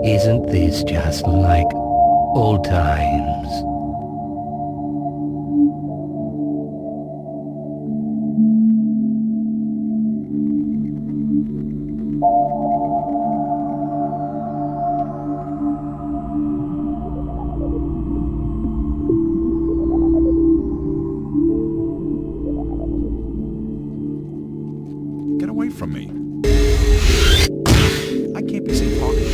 Isn't this just like old times? Get away from me. I can't be seen talking.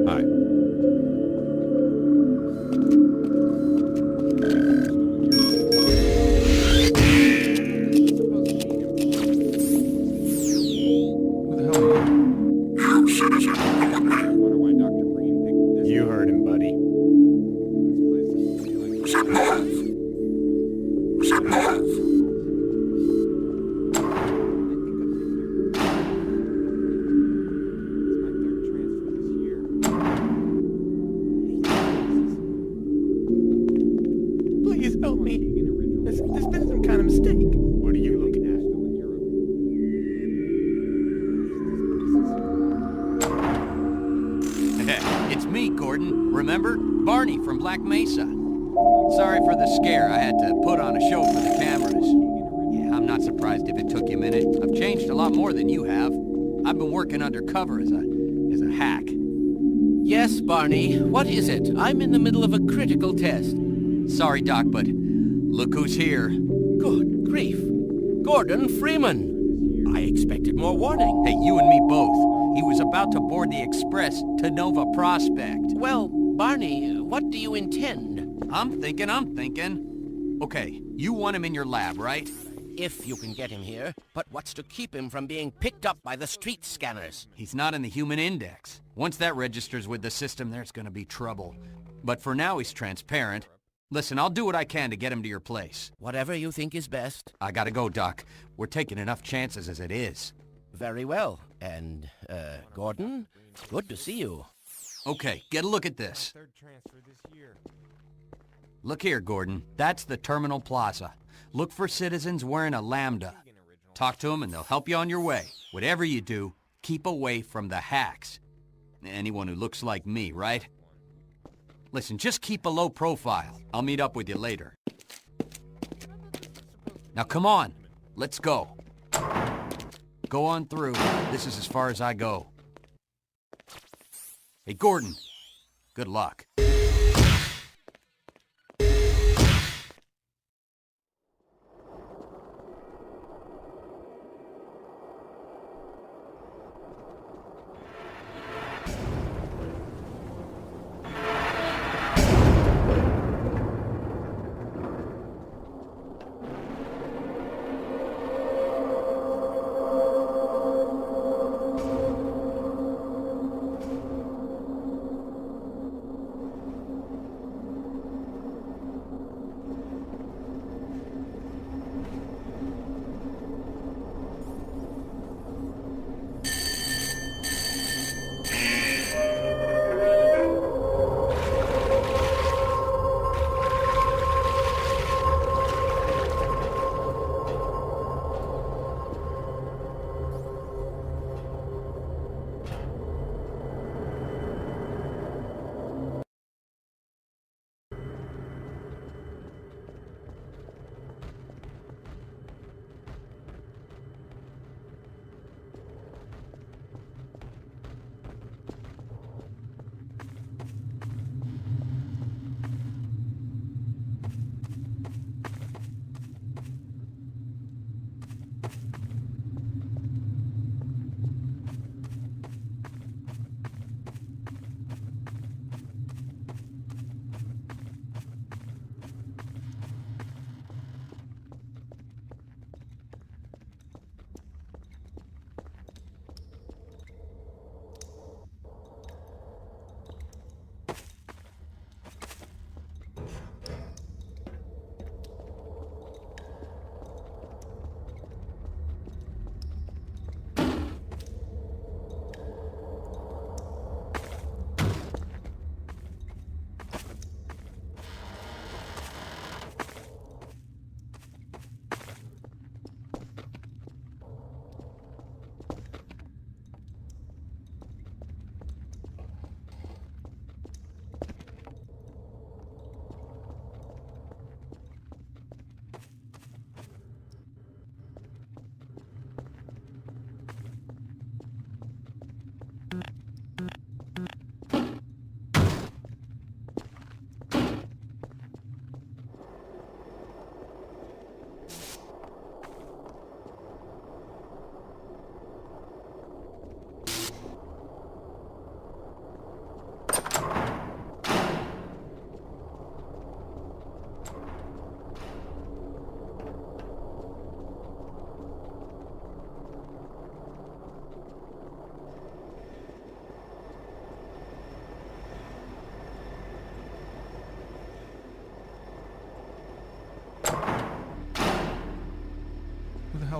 Hi. Who the hell are you? You heard him, buddy. Please help me. There's been some kind of mistake. What are you looking at? It's me, Gordon. Remember? Barney from Black Mesa. Sorry for the scare. I had to put on a show for the cameras. Yeah, I'm not surprised if it took you a minute. I've changed a lot more than you have. I've been working undercover as a hack. Yes, Barney. What is it? I'm in the middle of a critical test. Sorry, Doc, but look who's here. Good grief. Gordon Freeman. I expected more warning. Hey, you and me both. He was about to board the express to Nova Prospect. Well, Barney, what do you intend? I'm thinking. Okay, you want him in your lab, right? If you can get him here. But what's to keep him from being picked up by the street scanners? He's not in the human index. Once that registers with the system, there's gonna be trouble. But for now, he's transparent. Listen, I'll do what I can to get him to your place. Whatever you think is best. I gotta go, Doc. We're taking enough chances as it is. Very well. And, Gordon, good to see you. Okay, get a look at this. Look here, Gordon. That's the Terminal Plaza. Look for citizens wearing a lambda. Talk to them and they'll help you on your way. Whatever you do, keep away from the hacks. Anyone who looks like me, right? Listen, just keep a low profile. I'll meet up with you later. Now come on, let's go. Go on through. This is as far as I go. Hey, Gordon, good luck.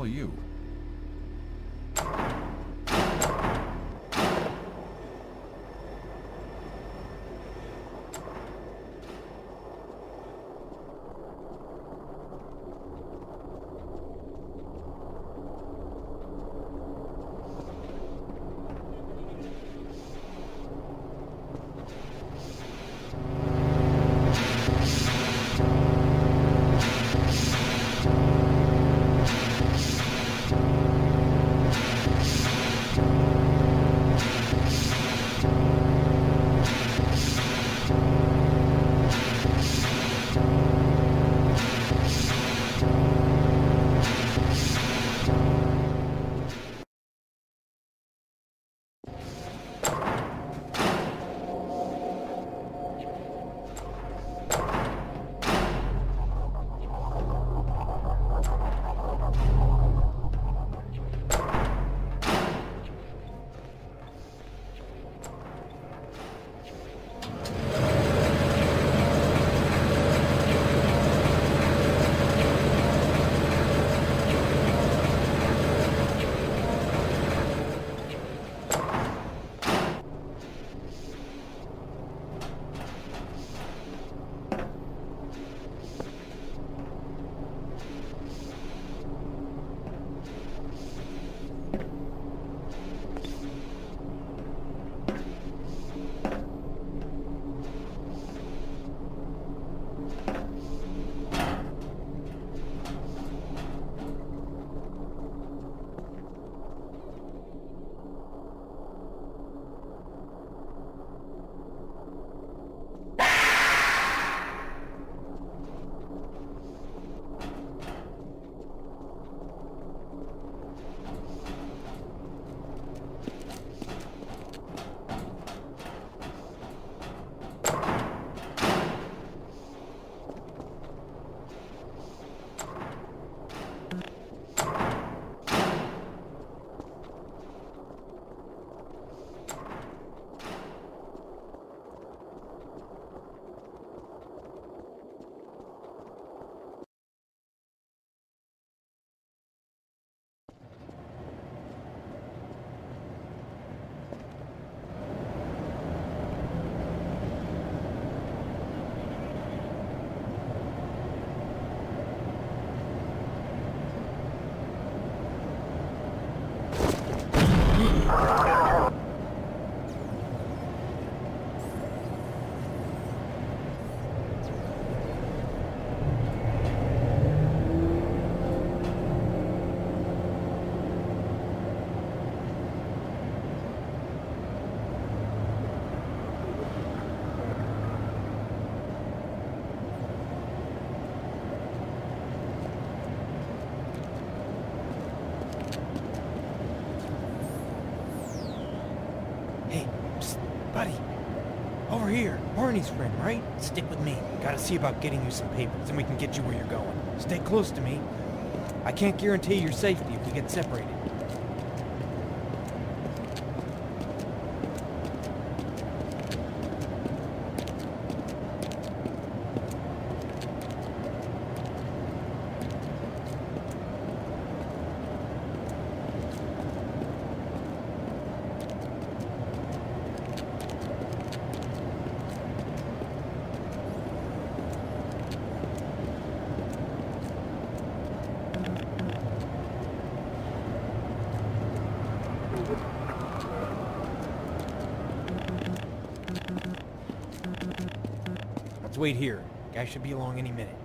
hell are you? Buddy, over here. Barney's friend, right? Stick with me. Gotta see about getting you some papers, and we can get you where you're going. Stay close to me. I can't guarantee your safety if we get separated. Let's wait here. Guy should be along any minute.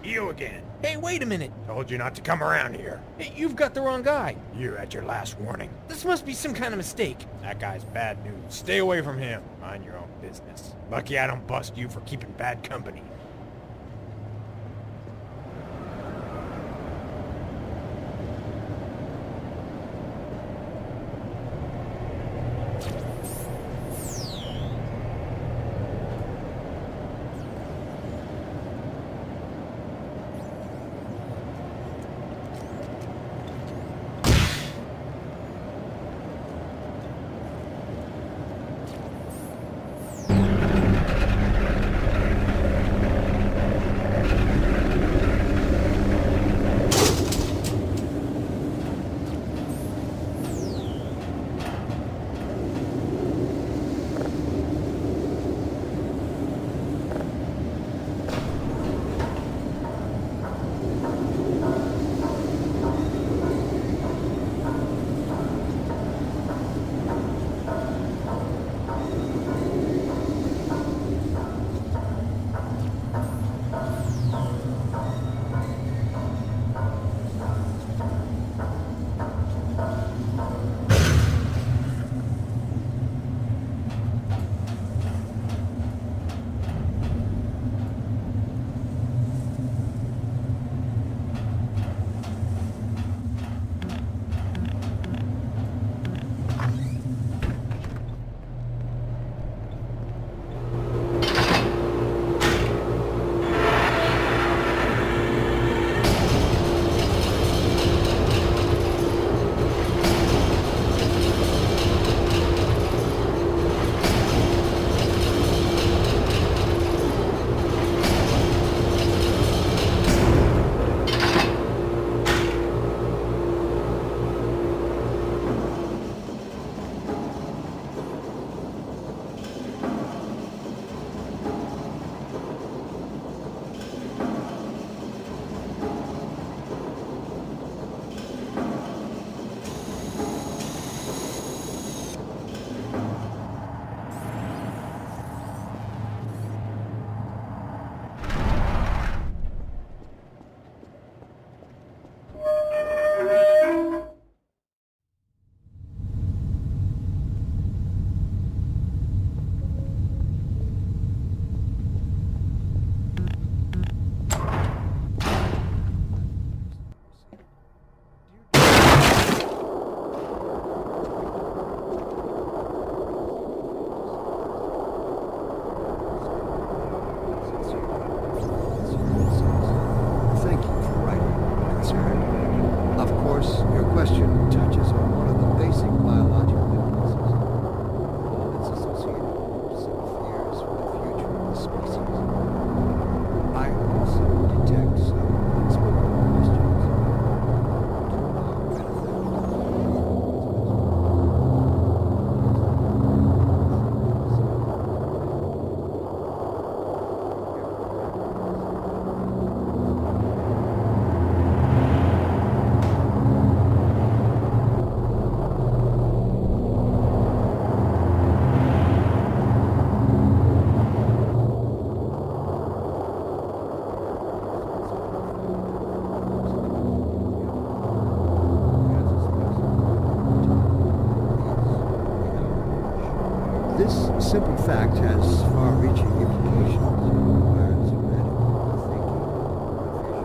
You again. Hey, wait a minute! Told you not to come around here. Hey, you've got the wrong guy. You had your last warning. This must be some kind of mistake. That guy's bad news. Stay away from him. Mind your own business. Lucky I don't bust you for keeping bad company. simple fact has far-reaching implications. Requires a medical thinking,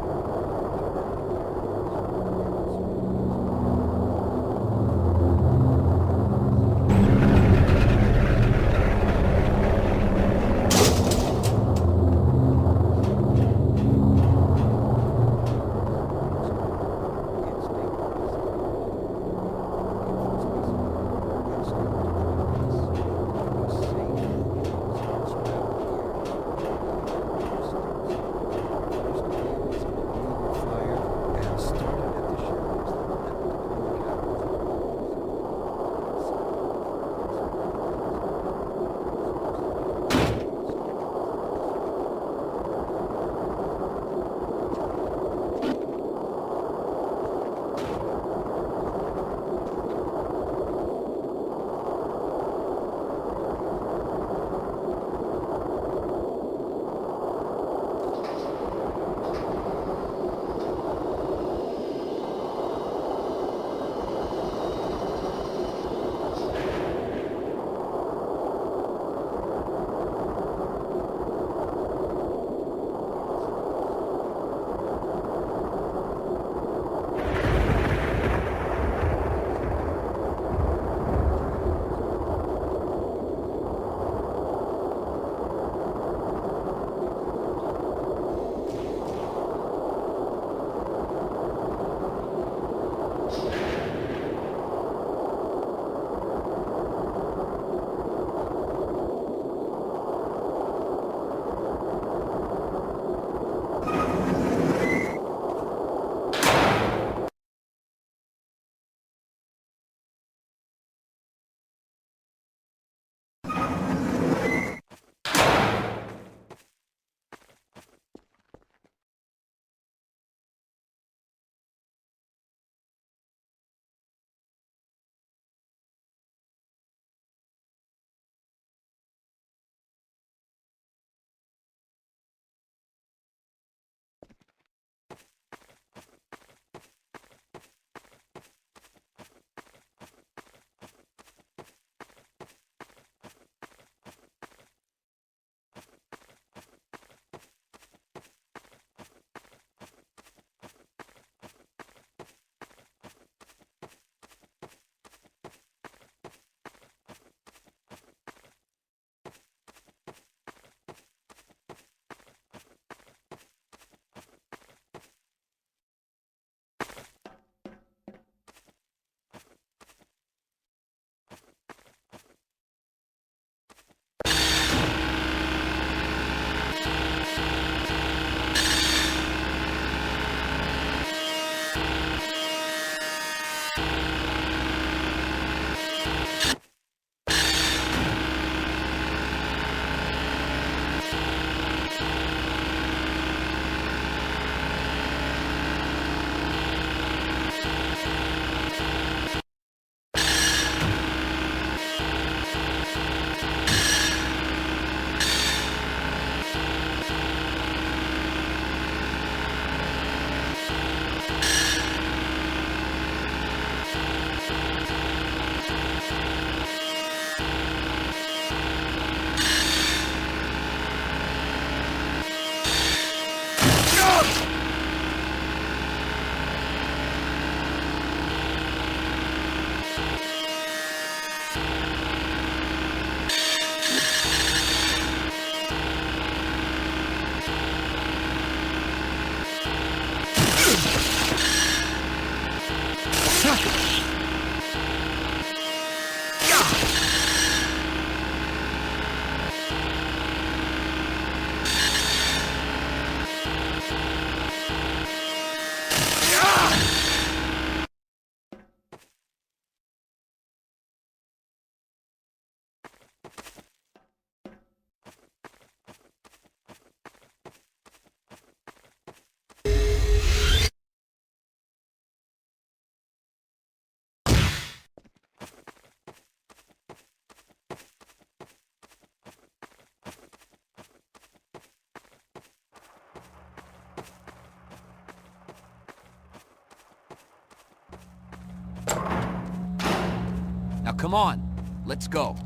Now come on, let's go.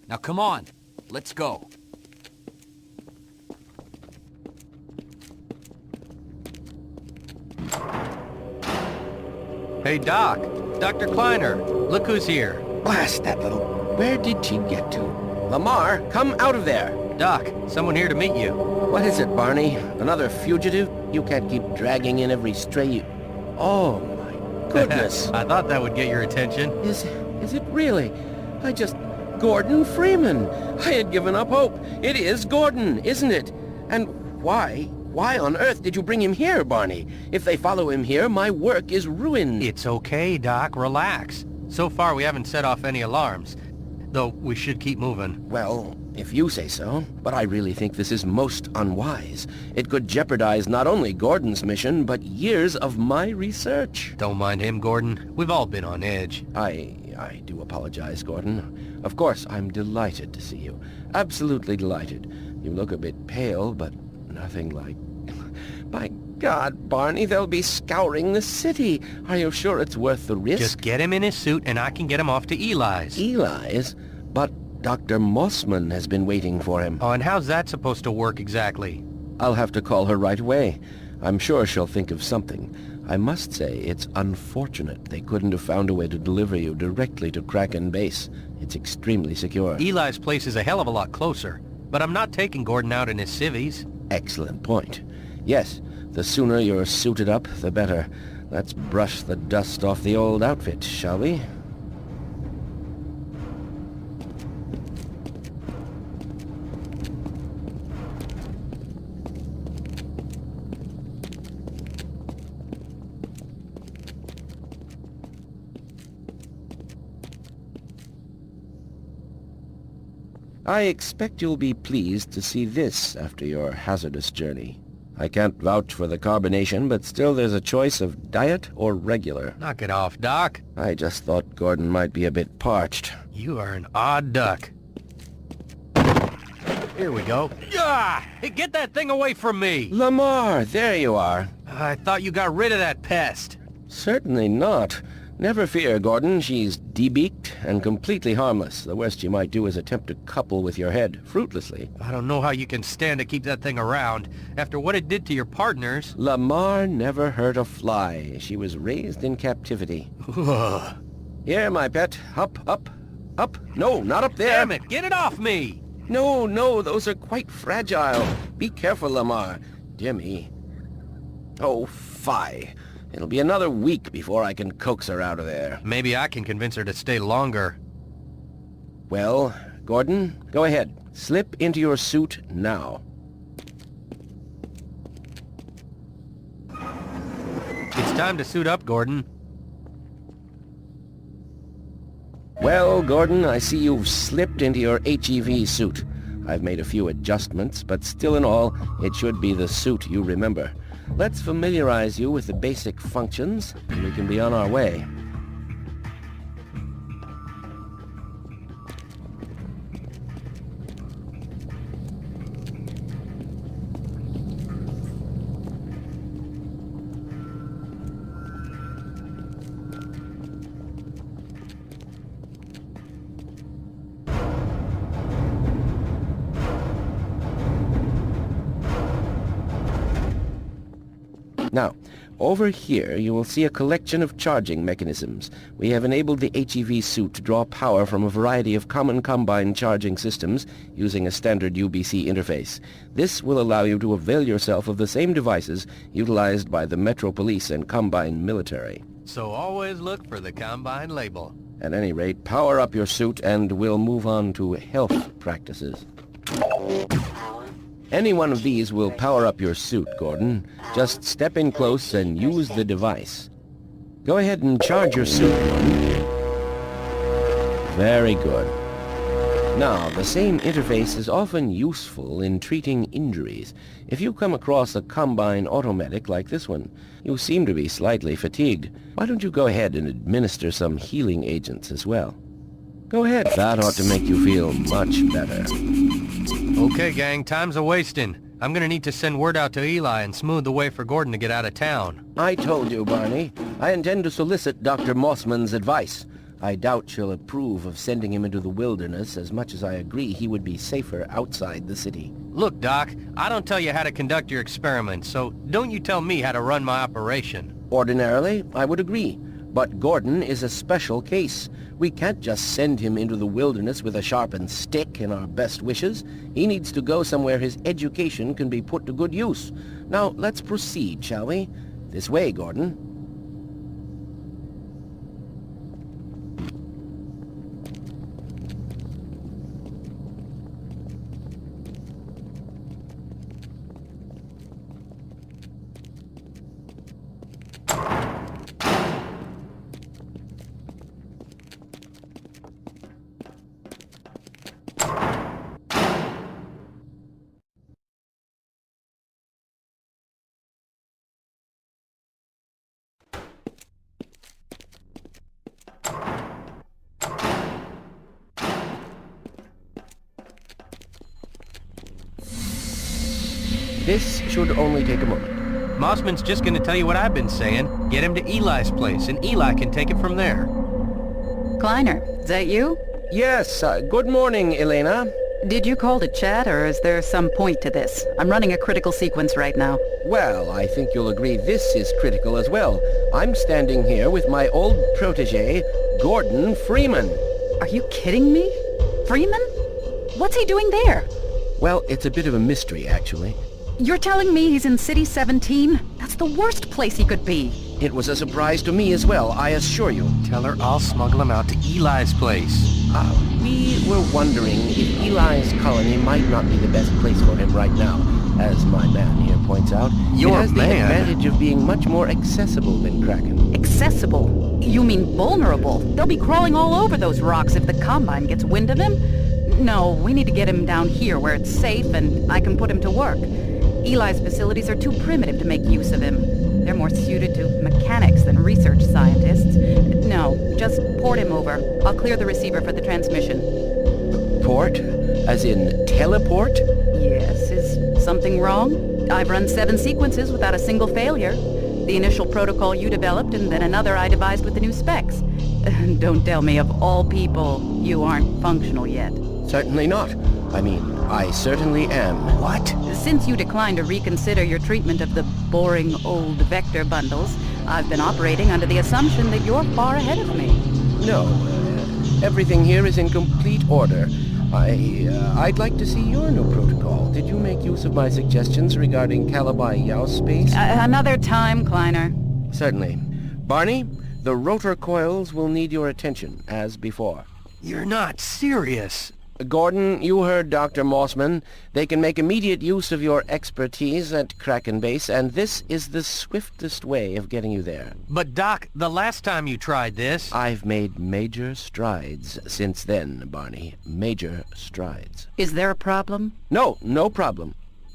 Now come on, let's go. Hey, Doc. Dr. Kleiner. Look who's here. Blast that little... Where did she get to? Lamar, come out of there! Doc, someone here to meet you. What is it, Barney? Another fugitive? You can't keep dragging in every stray you... Oh, my goodness. I thought that would get your attention. Is it really? Gordon Freeman! I had given up hope. It is Gordon, isn't it? And why on earth did you bring him here, Barney? If they follow him here, my work is ruined. It's okay, Doc. Relax. So far, we haven't set off any alarms. Though, we should keep moving. Well, if you say so. But I really think this is most unwise. It could jeopardize not only Gordon's mission, but years of my research. Don't mind him, Gordon. We've all been on edge. I do apologize, Gordon. Of course, I'm delighted to see you. Absolutely delighted. You look a bit pale, but nothing like... By God, Barney, they'll be scouring the city. Are you sure it's worth the risk? Just get him in his suit and I can get him off to Eli's. Eli's? But Dr. Mossman has been waiting for him. Oh, and how's that supposed to work exactly? I'll have to call her right away. I'm sure she'll think of something. I must say, it's unfortunate they couldn't have found a way to deliver you directly to Kraken Base. It's extremely secure. Eli's place is a hell of a lot closer. But I'm not taking Gordon out in his civvies. Excellent point. Yes, the sooner you're suited up, the better. Let's brush the dust off the old outfit, shall we? I expect you'll be pleased to see this after your hazardous journey. I can't vouch for the carbonation, but still there's a choice of diet or regular. Knock it off, Doc. I just thought Gordon might be a bit parched. You are an odd duck. Here we go. Ah! Hey, get that thing away from me! Lamar, there you are. I thought you got rid of that pest. Certainly not. Never fear, Gordon. She's debeaked and completely harmless. The worst you might do is attempt to couple with your head, fruitlessly. I don't know how you can stand to keep that thing around, after what it did to your partners. Lamar never hurt a fly. She was raised in captivity. Here, my pet. Up, up, up. No, not up there. Damn it, get it off me! No, those are quite fragile. Be careful, Lamar. Dear me. Oh, fie. It'll be another week before I can coax her out of there. Maybe I can convince her to stay longer. Well, Gordon, go ahead. Slip into your suit now. It's time to suit up, Gordon. Well, Gordon, I see you've slipped into your HEV suit. I've made a few adjustments, but still in all, it should be the suit you remember. Let's familiarize you with the basic functions, and we can be on our way. Now, over here you will see a collection of charging mechanisms. We have enabled the HEV suit to draw power from a variety of common combine charging systems using a standard UBC interface. This will allow you to avail yourself of the same devices utilized by the Metro Police and Combine military. So always look for the Combine label. At any rate, power up your suit and we'll move on to health practices. Any one of these will power up your suit, Gordon. Just step in close and use the device. Go ahead and charge your suit, Gordon. Very good. Now, the same interface is often useful in treating injuries. If you come across a Combine automatic like this one, you seem to be slightly fatigued. Why don't you go ahead and administer some healing agents as well? Go ahead. That ought to make you feel much better. Okay, gang, time's a-wasting. I'm gonna need to send word out to Eli and smooth the way for Gordon to get out of town. I told you, Barney. I intend to solicit Dr. Mossman's advice. I doubt she'll approve of sending him into the wilderness as much as I agree he would be safer outside the city. Look, Doc, I don't tell you how to conduct your experiments, so don't you tell me how to run my operation. Ordinarily, I would agree. But Gordon is a special case. We can't just send him into the wilderness with a sharpened stick and our best wishes. He needs to go somewhere his education can be put to good use. Now, let's proceed, shall we? This way, Gordon. This should only take a moment. Mossman's just gonna tell you what I've been saying. Get him to Eli's place, and Eli can take it from there. Kleiner, is that you? Yes, good morning, Elena. Did you call to chat, or is there some point to this? I'm running a critical sequence right now. Well, I think you'll agree this is critical as well. I'm standing here with my old protege, Gordon Freeman. Are you kidding me? Freeman? What's he doing there? Well, it's a bit of a mystery, actually. You're telling me he's in City 17? That's the worst place he could be. It was a surprise to me as well, I assure you. Tell her I'll smuggle him out to Eli's place. We were wondering if Eli's colony might not be the best place for him right now. As my man here points out, it has the advantage of being much more accessible than Kraken. Accessible? You mean vulnerable? They'll be crawling all over those rocks if the Combine gets wind of him. No, we need to get him down here where it's safe and I can put him to work. Eli's facilities are too primitive to make use of him. They're more suited to mechanics than research scientists. No, just port him over. I'll clear the receiver for the transmission. Port? As in teleport? Yes, is something wrong? I've run 7 sequences without a single failure. The initial protocol you developed and then another I devised with the new specs. Don't tell me of all people you aren't functional yet. Certainly not. I mean, I certainly am. What? Since you declined to reconsider your treatment of the boring old vector bundles, I've been operating under the assumption that you're far ahead of me. No, everything here is in complete order. I'd like to see your new protocol. Did you make use of my suggestions regarding Calabai Yao space? Another time, Kleiner. Certainly. Barney, the rotor coils will need your attention, as before. You're not serious. Gordon, you heard Dr. Mossman. They can make immediate use of your expertise at Kraken Base, and this is the swiftest way of getting you there. But Doc, the last time you tried this... I've made major strides since then, Barney. Major strides. Is there a problem? No problem.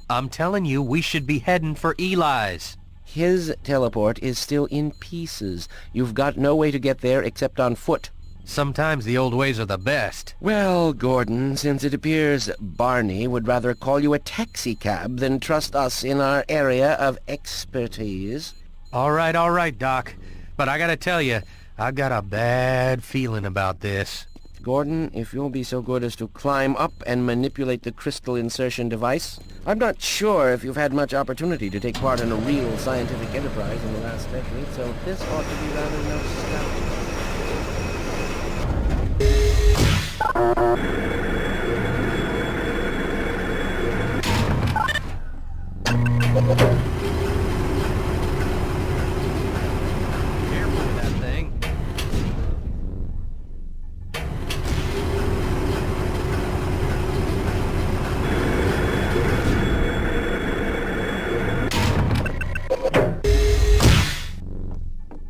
I'm telling you, we should be heading for Eli's. His teleport is still in pieces. You've got no way to get there except on foot. Sometimes the old ways are the best. Well, Gordon, since it appears Barney would rather call you a taxicab than trust us in our area of expertise... All right, Doc. But I gotta tell you, I've got a bad feeling about this. Gordon, if you'll be so good as to climb up and manipulate the crystal insertion device. I'm not sure if you've had much opportunity to take part in a real scientific enterprise in the last decade, so this ought to be rather nostalgic. Careful with that thing.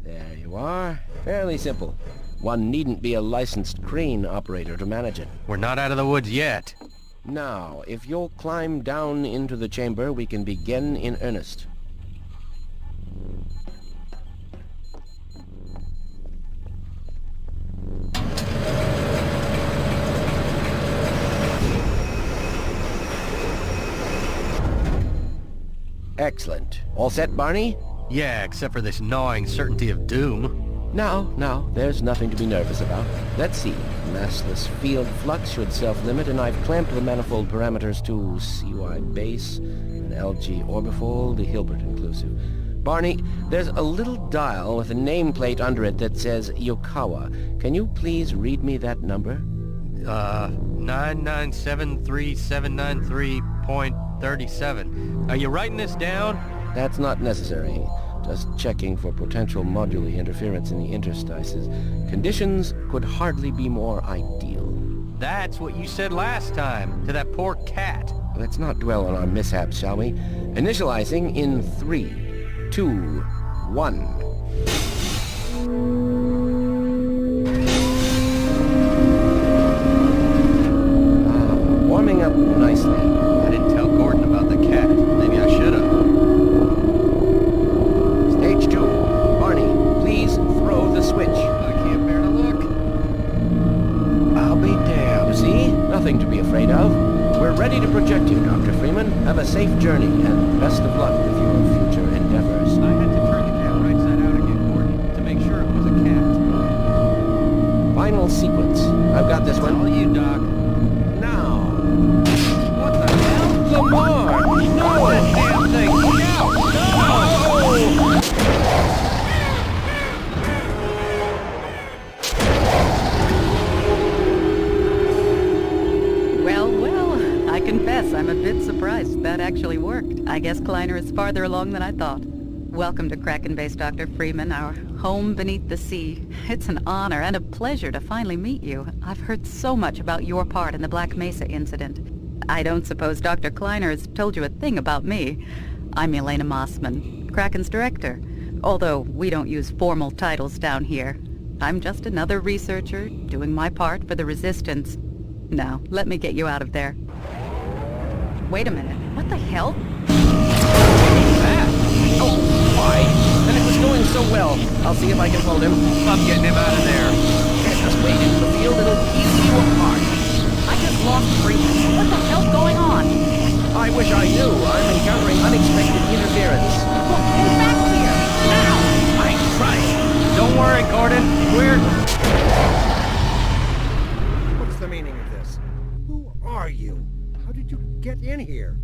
There you are. Fairly simple. One needn't be a licensed crane operator to manage it. We're not out of the woods yet. Now, if you'll climb down into the chamber, we can begin in earnest. Excellent. All set, Barney? Yeah, except for this gnawing certainty of doom. Now, there's nothing to be nervous about. Let's see. Massless field flux should self-limit, and I've clamped the manifold parameters to CY base, an LG orbifold, the Hilbert inclusive. Barney, there's a little dial with a nameplate under it that says Yokawa. Can you please read me that number? 9973793.37. Are you writing this down? That's not necessary. Just checking for potential moduli interference in the interstices. Conditions could hardly be more ideal. That's what you said last time, to that poor cat. Let's not dwell on our mishaps, shall we? Initializing in 3, 2, 1. Warming up nicely. I didn't tell Gordon about the cat. Maybe I should have. Stage 2. Barney, please throw the switch. I can't bear to look. I'll be damned. See? Nothing to be afraid of. We're ready to project you, Dr. Freeman. Have a safe journey, and best of luck with your future endeavors. I had to turn the cat right side out again, Gordon, to make sure it was a cat. Final sequence. I've got this one. All you, Doc. Now. What the hell? Lamar! No! That damn thing! Look out! No! Well, I confess I'm a bit surprised that actually worked. I guess Kleiner is farther along than I thought. Welcome to Kraken Base, Dr. Freeman, our home beneath the sea. It's an honor and a pleasure to finally meet you. I've heard so much about your part in the Black Mesa incident. I don't suppose Dr. Kleiner has told you a thing about me. I'm Elena Mossman, Kraken's director, although we don't use formal titles down here. I'm just another researcher doing my part for the Resistance. Now, let me get you out of there. Wait a minute. What the hell? Oh, why? And it was going so well. I'll see if I can hold him. I'm getting him out of there. Just wait into the field, it'll ease you apart. I just lost Freeman. What the hell's going on? I wish I knew. I'm encountering unexpected interference. Well, get back here! Now! I'm trying. Don't worry, Gordon. What's the meaning of this? Who are you? How did you get in here?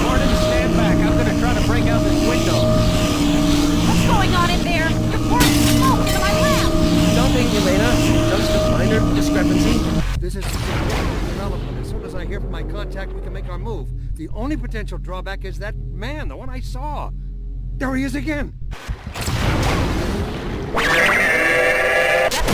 Gordon, stand back. I'm gonna try to break out this window. What's going on in there? You're pouring smoke into my lab! Nothing, Elena. Just a minor discrepancy. This is a significant development. As soon as I hear from my contact, we can make our move. The only potential drawback is that man, the one I saw. There he is again. That's it.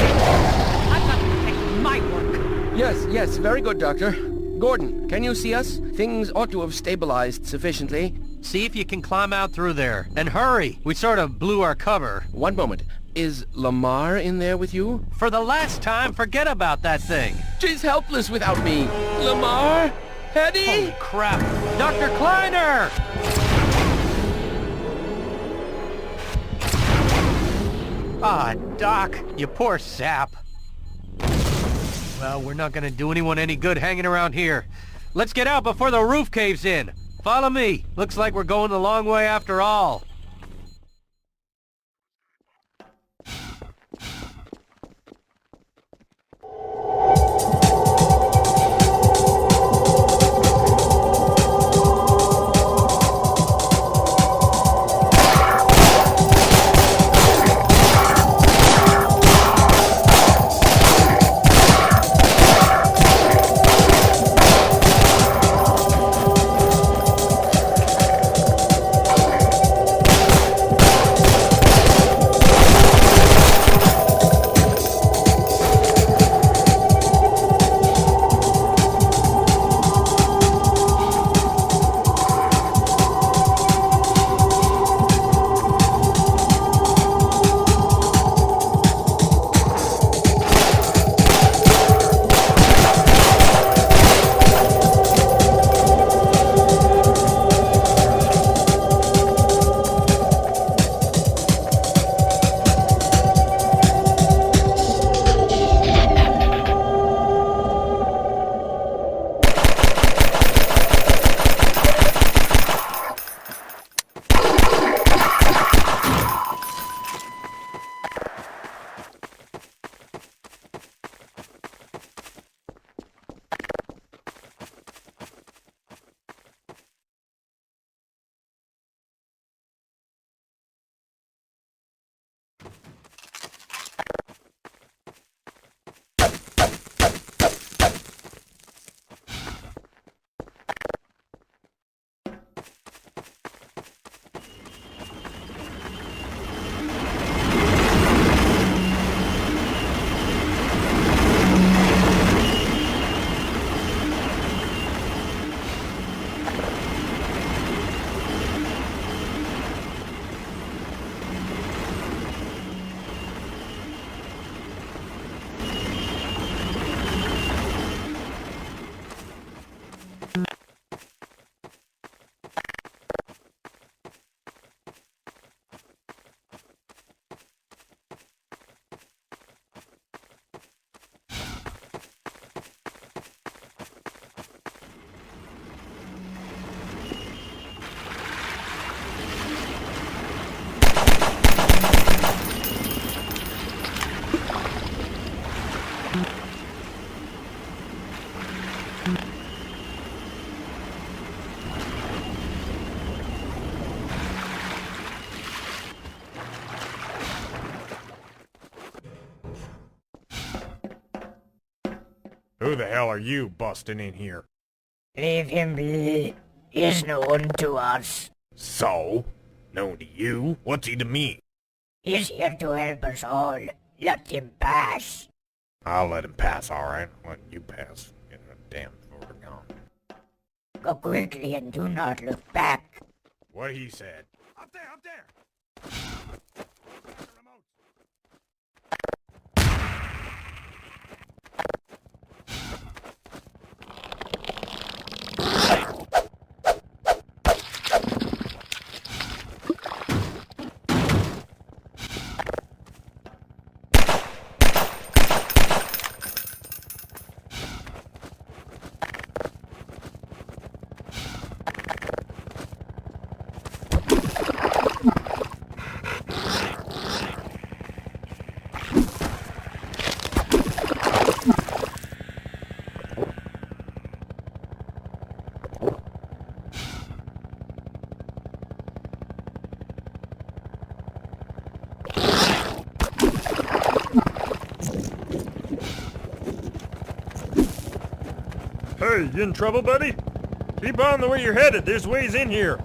I've got to take my work. Yes, very good, Doctor. Gordon, can you see us? Things ought to have stabilized sufficiently. See if you can climb out through there. And hurry! We sort of blew our cover. One moment. Is Lamar in there with you? For the last time, forget about that thing. She's helpless without me. Lamar? Hetty? Holy crap! Dr. Kleiner! Ah, Doc, you poor sap. Well, we're not gonna do anyone any good hanging around here. Let's get out before the roof caves in. Follow me. Looks like we're going the long way after all. Who the hell are you busting in here? Leave him be. He is known to us. So? Known to you? What's he to me? He's here to help us all. Let him pass. I'll let him pass, alright. I'll let you pass. Get a damn over gone. Go quickly and do not look back. What he said. Up there, up there! Hey, you in trouble, buddy? Keep on the way you're headed. There's ways in here.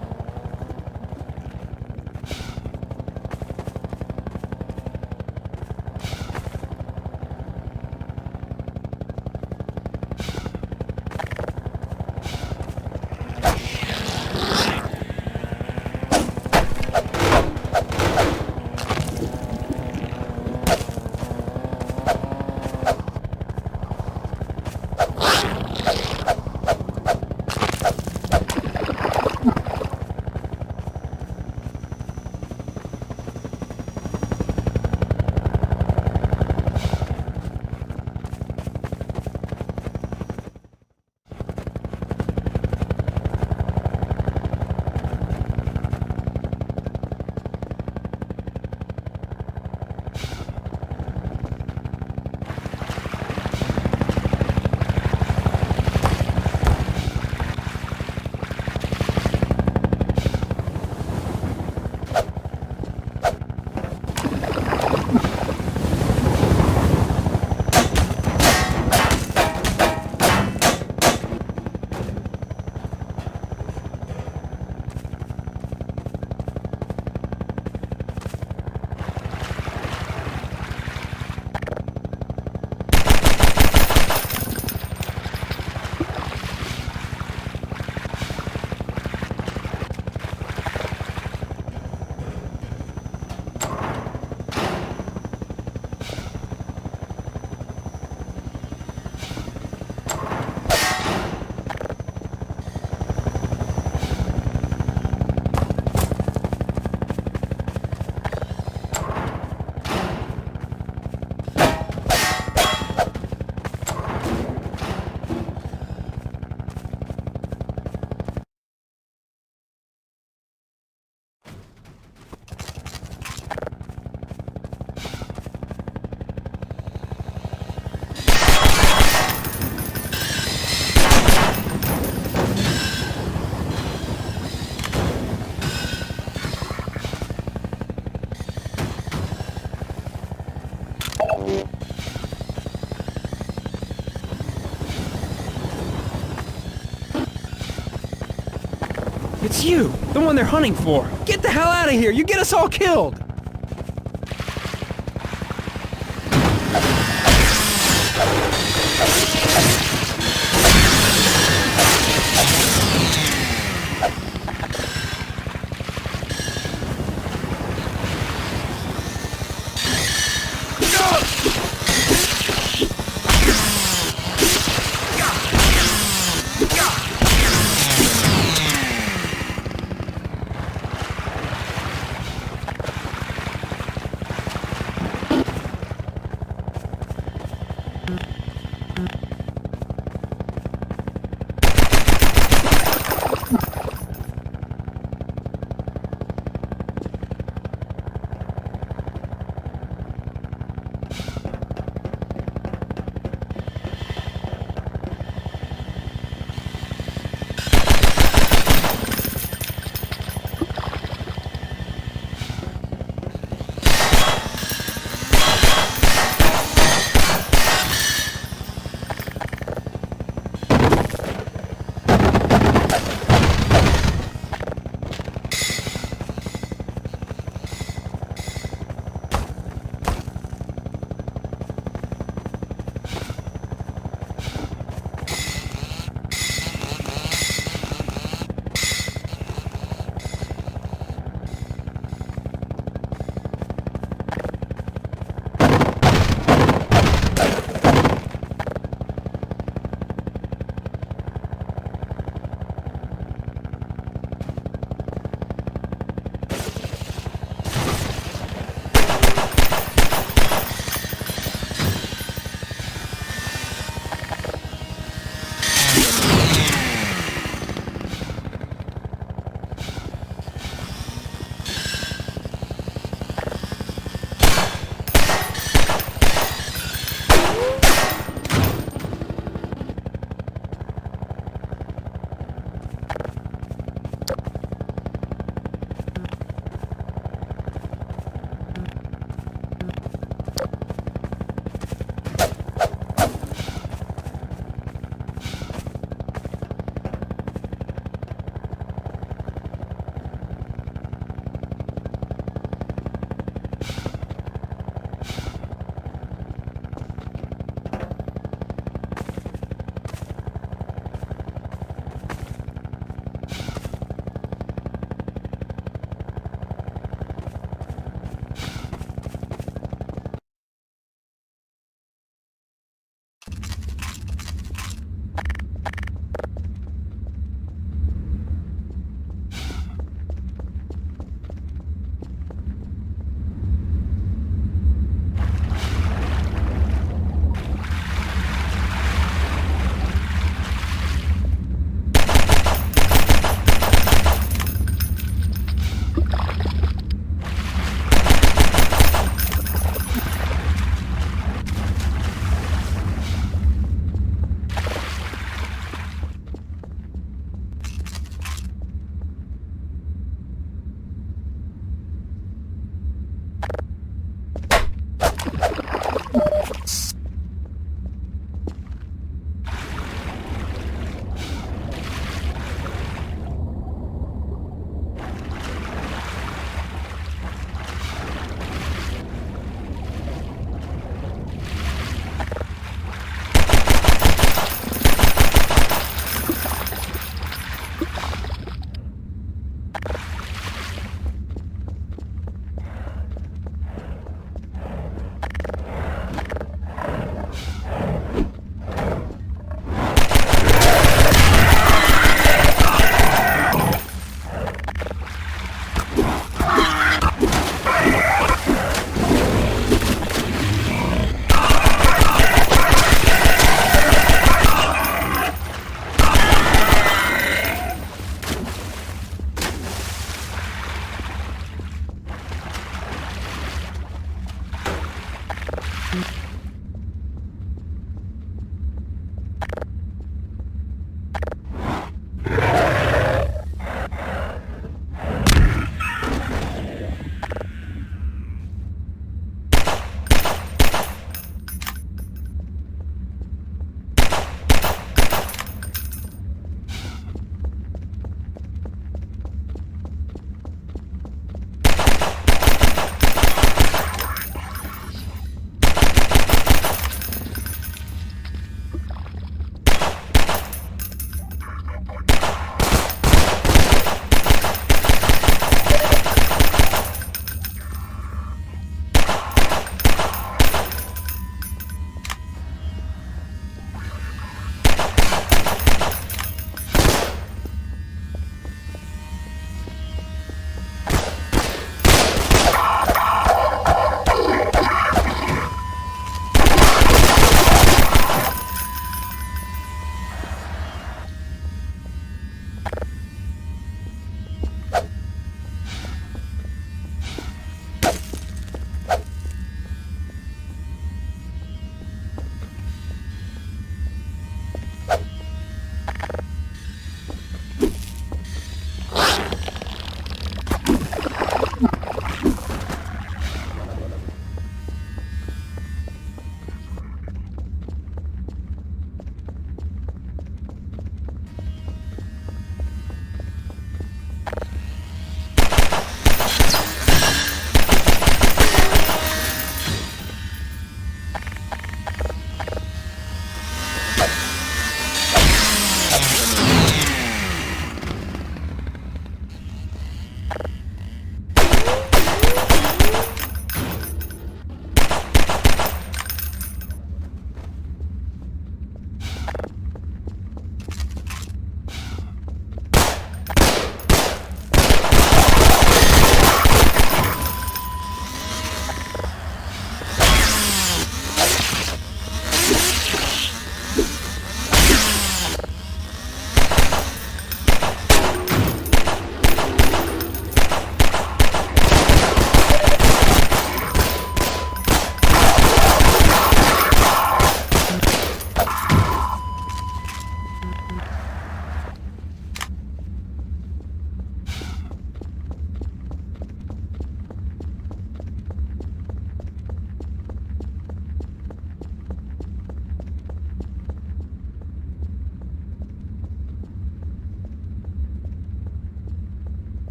It's you! The one they're hunting for! Get the hell out of here! You get us all killed!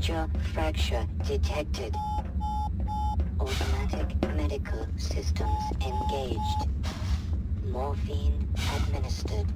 Major fracture detected. Automatic medical systems engaged. Morphine administered.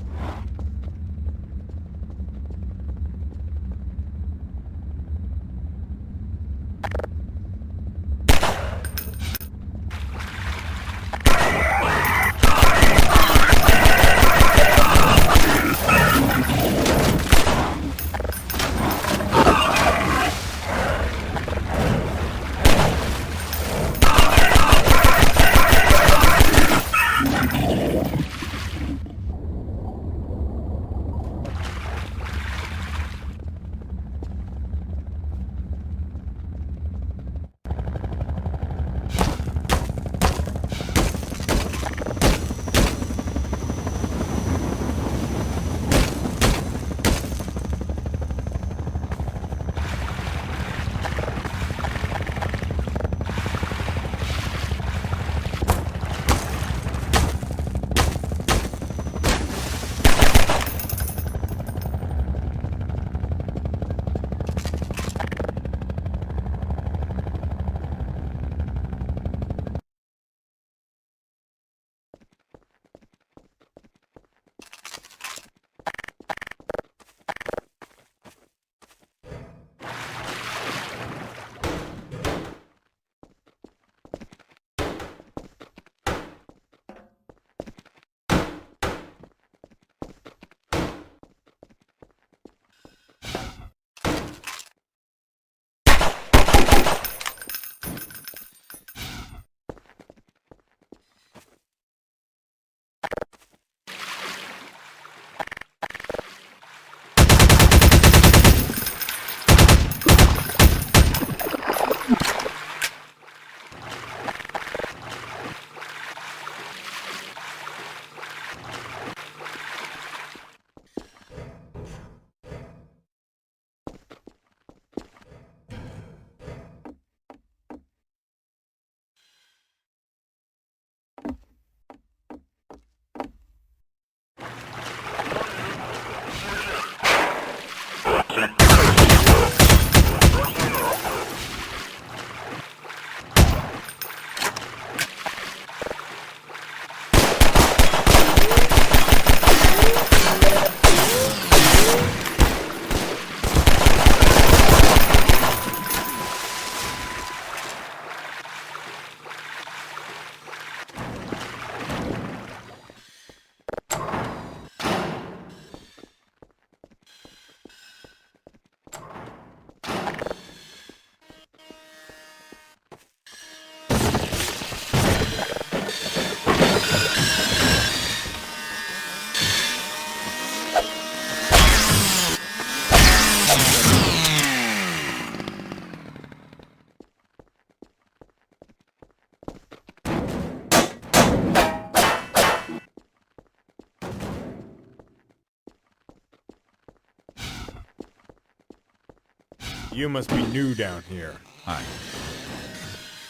You must be new down here. Hi.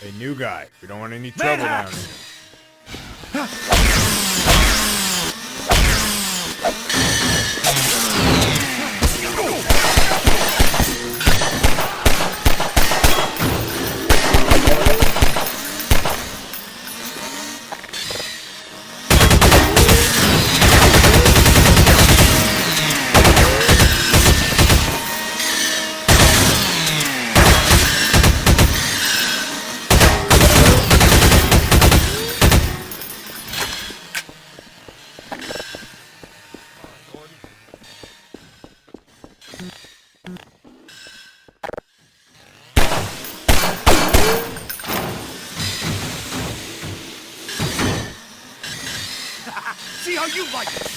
Hey, new guy. We don't want any trouble down here. See how you like it!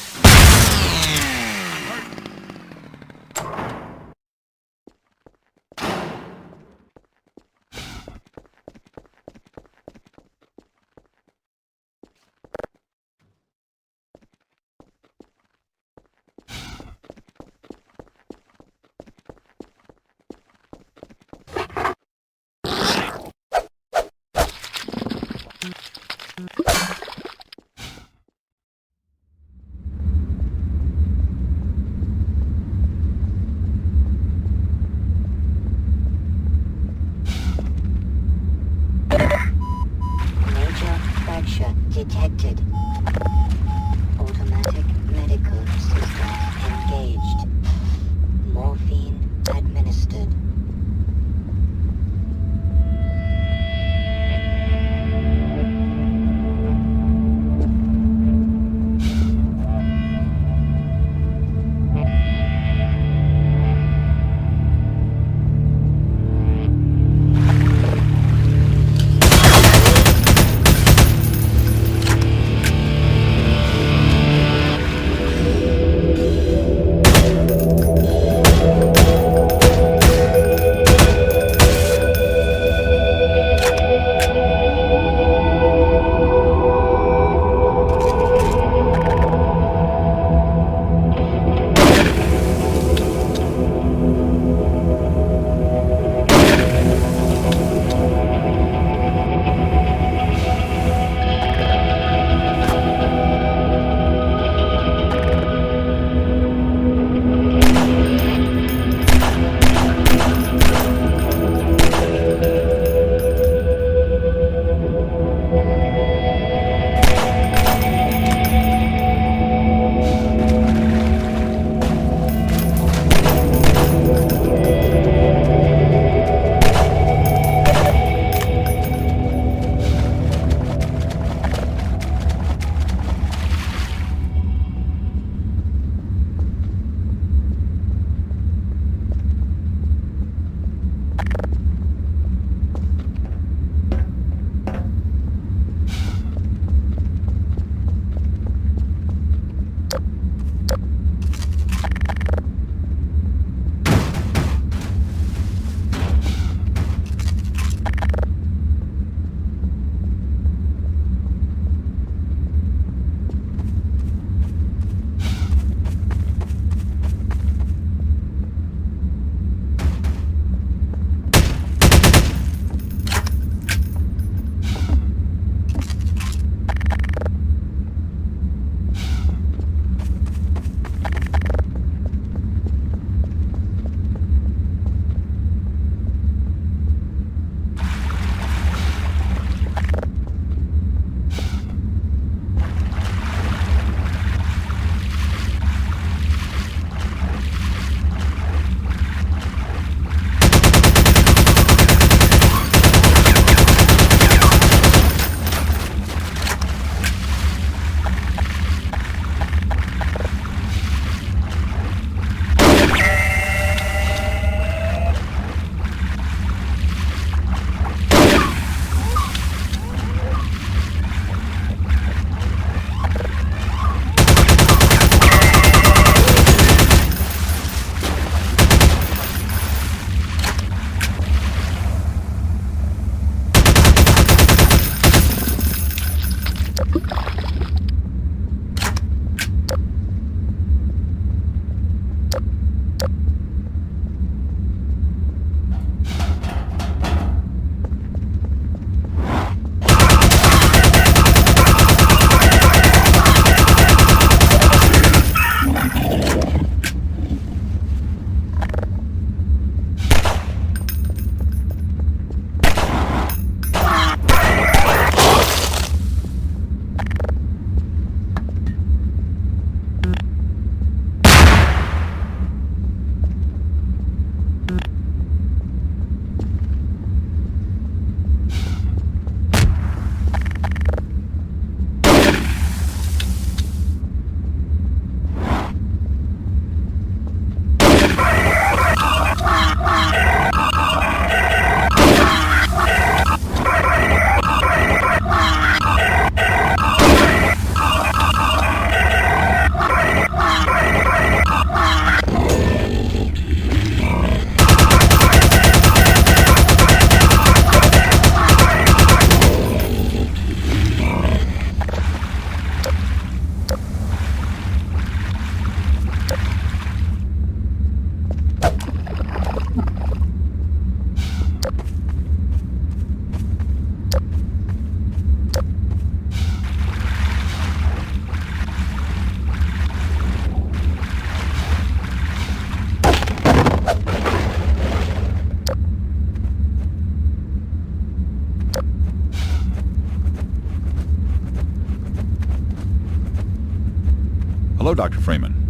Hello, Dr. Freeman.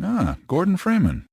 Ah, Gordon Freeman.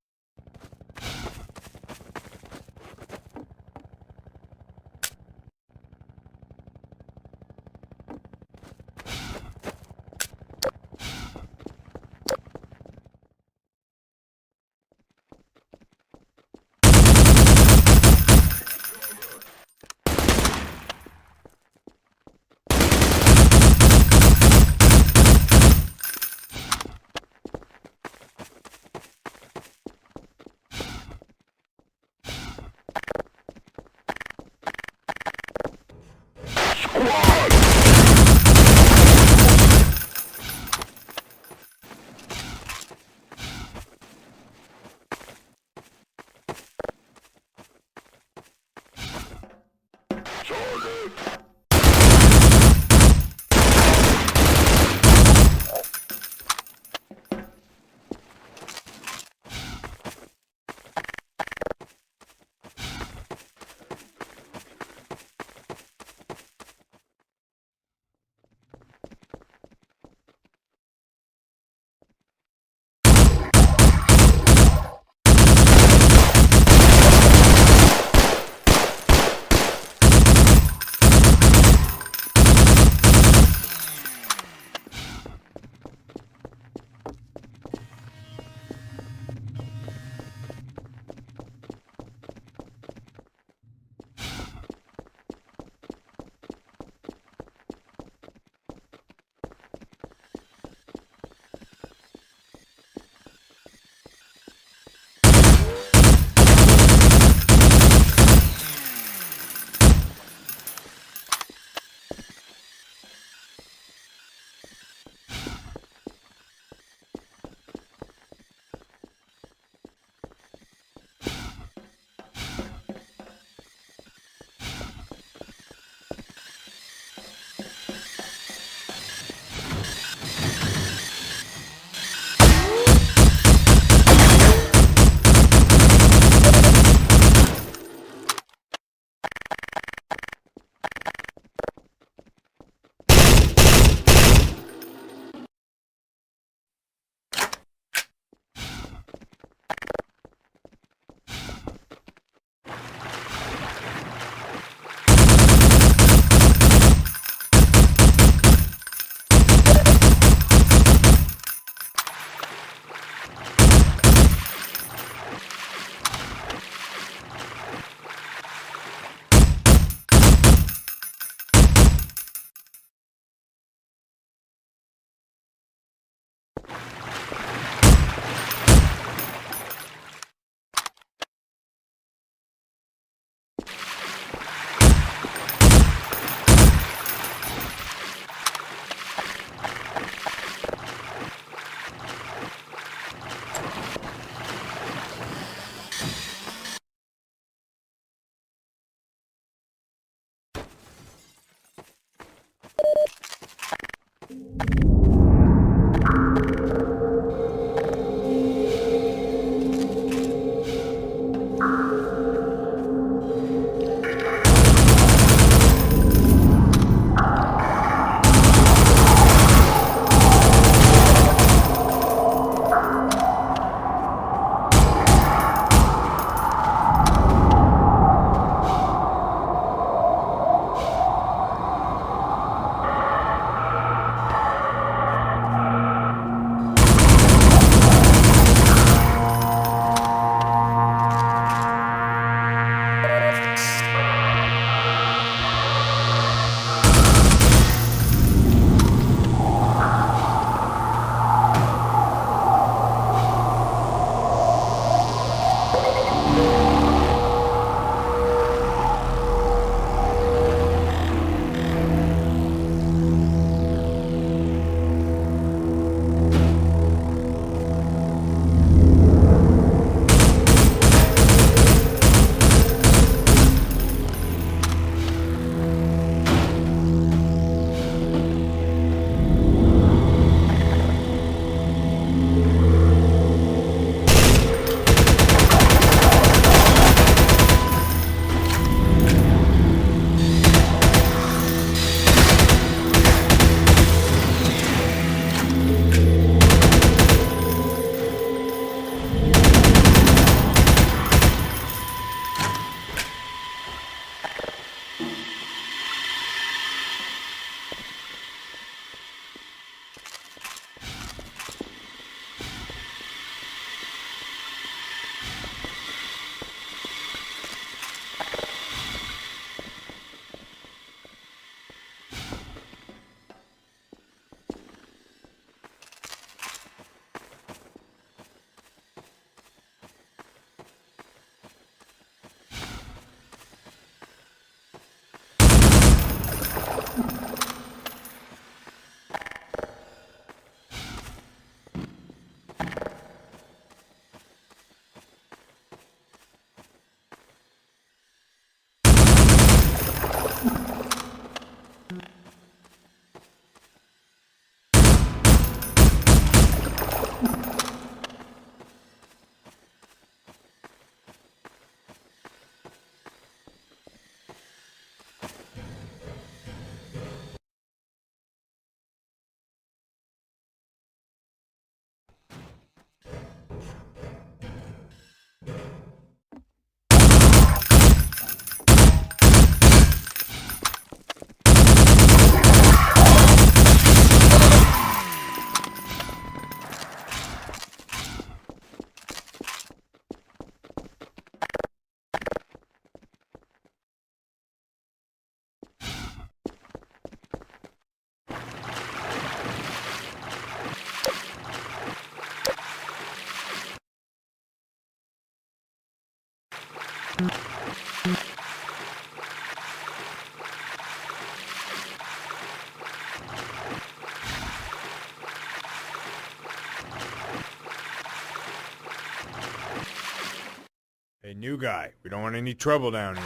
Hey, new guy, we don't want any trouble down here.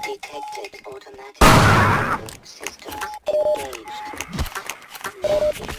Detected automatic systems engaged.